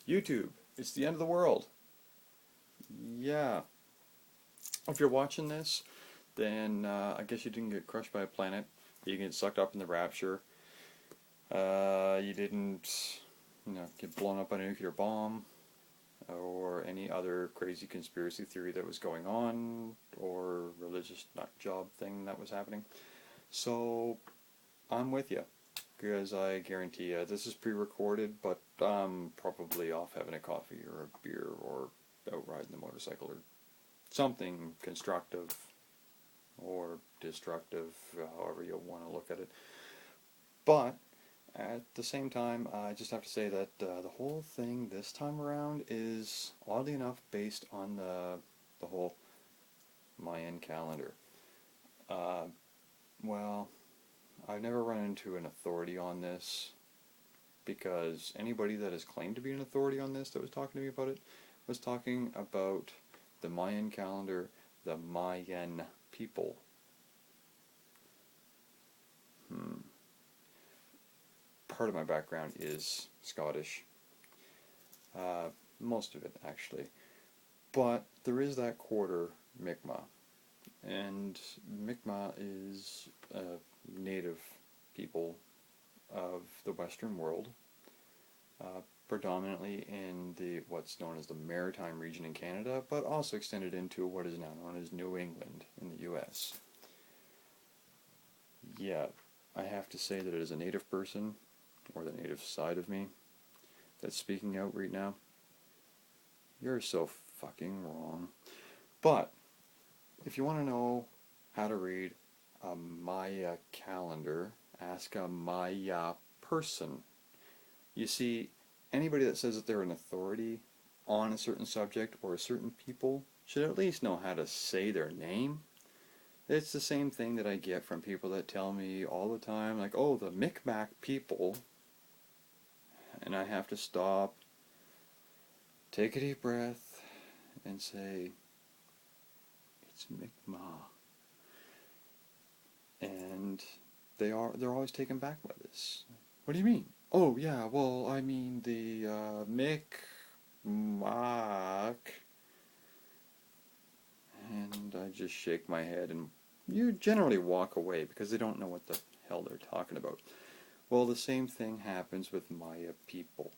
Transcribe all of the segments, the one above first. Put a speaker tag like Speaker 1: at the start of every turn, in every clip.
Speaker 1: YouTube, it's the end of the world. Yeah. If you're watching this, then I guess you didn't get crushed by a planet. You didn't get sucked up in the rapture. You didn't, get blown up by a nuclear bomb or any other crazy conspiracy theory that was going on or religious nut job thing that was happening. So I'm with you because I guarantee you this is pre-recorded, but I'm probably off having a coffee or a beer or out riding the motorcycle or something constructive or destructive, however you want to look at it. But at the same time, I just have to say that the whole thing this time around is oddly enough based on the whole Mayan calendar. Uh, well, I've never run into an authority on this because anybody that has claimed to be an authority on this that was talking to me about it was talking about the Mayan calendar, the Mayan people. Part of my background is Scottish. Most of it, actually. But there is that quarter Mi'kmaq. And Mi'kmaq is native people of the Western world, predominantly in the what's known as the Maritime region in Canada, but also extended into what is now known as New England in the U.S. Yeah, I have to say that as a native person, or the native side of me, that's speaking out right now, you're so fucking wrong. But if you want to know how to read a Maya calendar, ask a Maya person. You see, anybody that says that they're an authority on a certain subject or a certain people should at least know how to say their name. It's the same thing that I get from people that tell me all the time, like, oh, the Micmac people, and I have to stop, take a deep breath, and say, it's Mi'kmaq. And they're always taken back by this. What do you mean? Oh yeah, well I mean the Mi'kmaq, and I just shake my head, and you generally walk away because they don't know what the hell they're talking about. Well, the same thing happens with Maya people.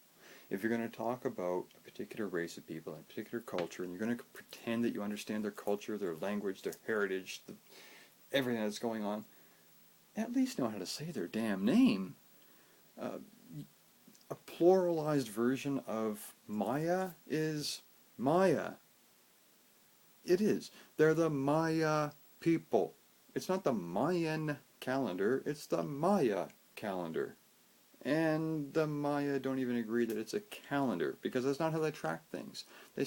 Speaker 1: If you're going to talk about a particular race of people, a particular culture, and you're going to pretend that you understand their culture, their language, their heritage, everything that's going on, at least know how to say their damn name. A pluralized version of Maya is Maya. It is. They're the Maya people. It's not the Mayan calendar, it's the Maya calendar. And the Maya don't even agree that it's a calendar because that's not how they track things. They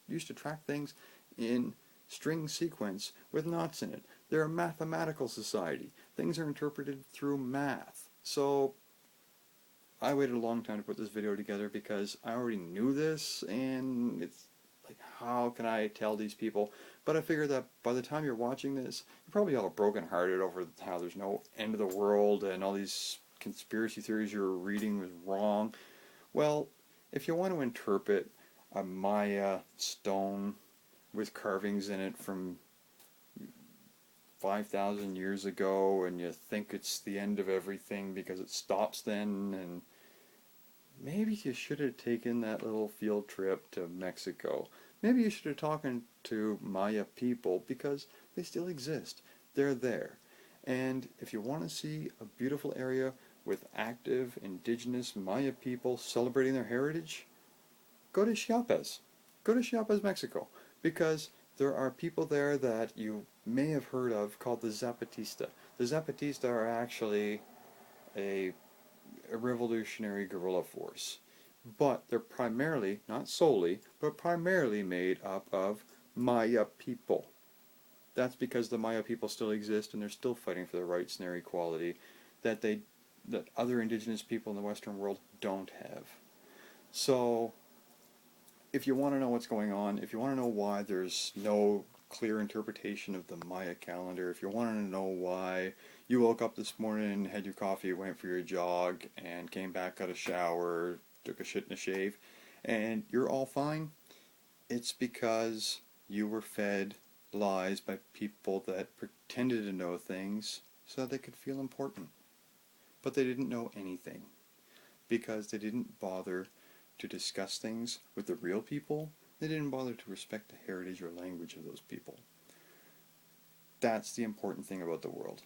Speaker 1: used to track things in string sequence with knots in it. They're a mathematical society. Things are interpreted through math. So I waited a long time to put this video together because I already knew this, and it's like, how can I tell these people? But I figured that by the time you're watching this, you're probably all brokenhearted over how there's no end of the world and all these conspiracy theories you were reading was wrong. Well, if you want to interpret a Maya stone with carvings in it from 5,000 years ago and you think it's the end of everything because it stops then, and maybe you should have taken that little field trip to Mexico. Maybe you should have talked to Maya people because they still exist. They're there. And if you want to see a beautiful area with active indigenous Maya people celebrating their heritage, go to Chiapas. Go to Chiapas, Mexico, because there are people there that you may have heard of called the Zapatista. The Zapatista are actually a revolutionary guerrilla force, but they're primarily, not solely, but primarily made up of Maya people. That's because the Maya people still exist and they're still fighting for their rights and their equality that other indigenous people in the Western world don't have. So if you want to know what's going on, if you want to know why there's no clear interpretation of the Maya calendar, if you want to know why you woke up this morning, had your coffee, went for your jog, and came back, got a shower, took a shit and a shave, and you're all fine, it's because you were fed lies by people that pretended to know things so that they could feel important. But they didn't know anything because they didn't bother to discuss things with the real people. They didn't bother to respect the heritage or language of those people. That's the important thing about the world.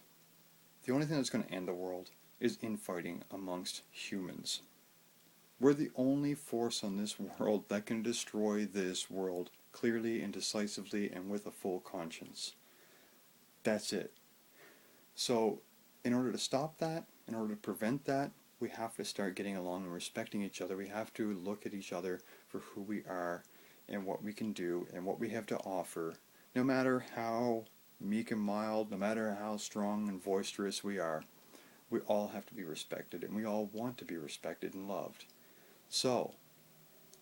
Speaker 1: The only thing that's going to end the world is infighting amongst humans. We're the only force on this world that can destroy this world clearly and decisively and with a full conscience. That's it. So, in order to stop that, in order to prevent that, we have to start getting along and respecting each other. We have to look at each other for who we are and what we can do and what we have to offer, no matter how meek and mild, no matter how strong and boisterous we are. We all have to be respected, and we all want to be respected and loved. So,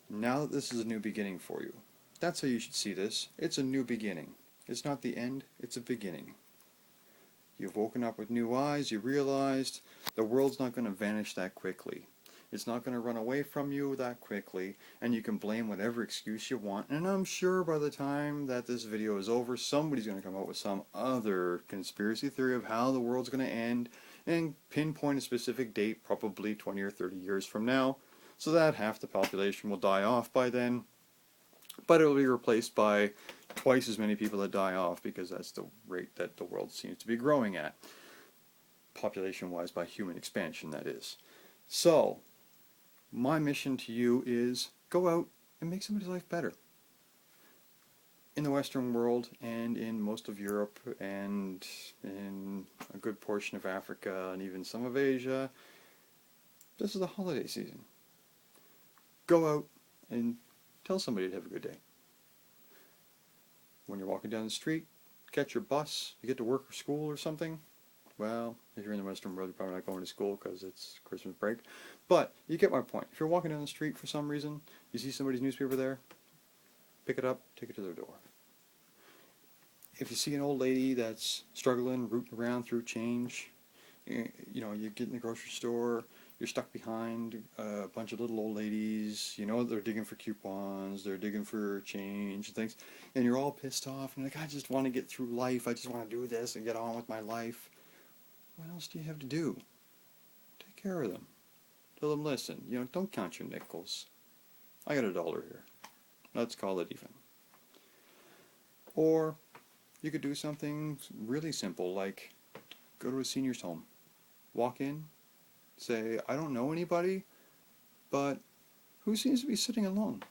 Speaker 1: now that this is a new beginning for you, that's how you should see this. It's a new beginning. It's not the end, it's a beginning. You've woken up with new eyes, you realized the world's not going to vanish that quickly. It's not going to run away from you that quickly, and you can blame whatever excuse you want. And I'm sure by the time that this video is over, somebody's going to come up with some other conspiracy theory of how the world's going to end and pinpoint a specific date, probably 20 or 30 years from now, so that half the population will die off by then. But it will be replaced by twice as many people that die off, because that's the rate that the world seems to be growing at. Population-wise, by human expansion, that is. So, my mission to you is go out and make somebody's life better. In the Western world, and in most of Europe, and in a good portion of Africa, and even some of Asia, this is the holiday season. Go out and tell somebody to have a good day. When you're walking down the street, catch your bus, you get to work or school or something. Well, if you're in the Western world, you're probably not going to school because it's Christmas break. But you get my point. If you're walking down the street for some reason, you see somebody's newspaper there, pick it up, take it to their door. If you see an old lady that's struggling, rooting around through change, you get in the grocery store, you're stuck behind a bunch of little old ladies, they're digging for coupons, they're digging for change and things, and you're all pissed off, and you're like, I just want to get through life, I just want to do this and get on with my life. What else do you have to do? Take care of them. Tell them, listen, don't count your nickels. I got $1 here. Let's call it even. Or you could do something really simple, like go to a senior's home. Walk in, say, I don't know anybody, but who seems to be sitting alone?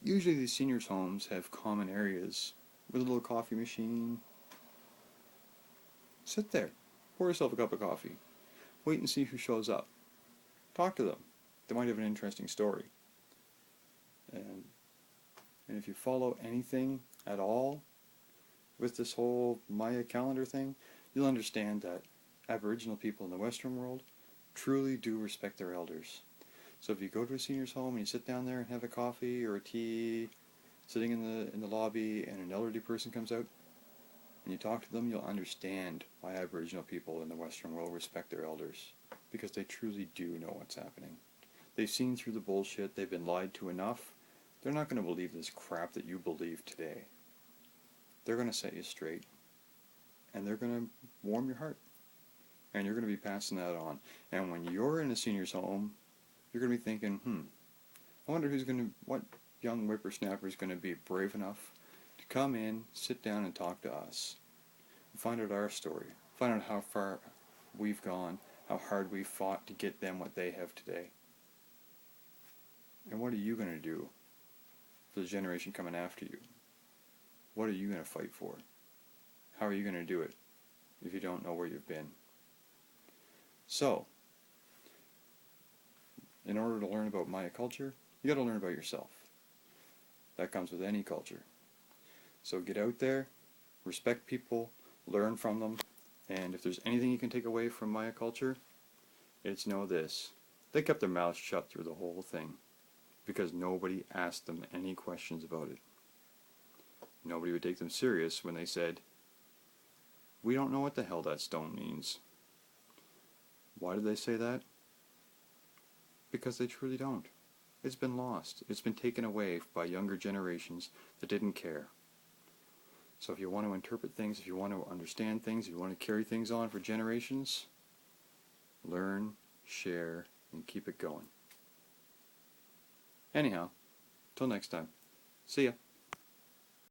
Speaker 1: Usually these seniors' homes have common areas with a little coffee machine. Sit there. Pour yourself a cup of coffee. Wait and see who shows up. Talk to them. They might have an interesting story. And if you follow anything at all with this whole Maya calendar thing, you'll understand that Aboriginal people in the Western world truly do respect their elders. So if you go to a senior's home and you sit down there and have a coffee or a tea, sitting in the lobby, and an elderly person comes out, and you talk to them, you'll understand why Aboriginal people in the Western world respect their elders. Because they truly do know what's happening. They've seen through the bullshit, they've been lied to enough. They're not going to believe this crap that you believe today. They're going to set you straight. And they're going to warm your heart. And you're going to be passing that on. And when you're in a senior's home, you're going to be thinking, I wonder what young whippersnapper is going to be brave enough to come in, sit down and talk to us. And find out our story. Find out how far we've gone, how hard we fought to get them what they have today. And what are you going to do for the generation coming after you? What are you going to fight for? How are you going to do it if you don't know where you've been? So, in order to learn about Maya culture, you got to learn about yourself. That comes with any culture. So get out there, respect people, learn from them, and if there's anything you can take away from Maya culture, it's know this. They kept their mouths shut through the whole thing because nobody asked them any questions about it. Nobody would take them serious when they said, we don't know what the hell that stone means. Why did they say that? because they truly don't. It's been lost. It's been taken away by younger generations that didn't care. So if you want to interpret things, if you want to understand things, if you want to carry things on for generations, learn, share, and keep it going. Anyhow, till next time. See ya.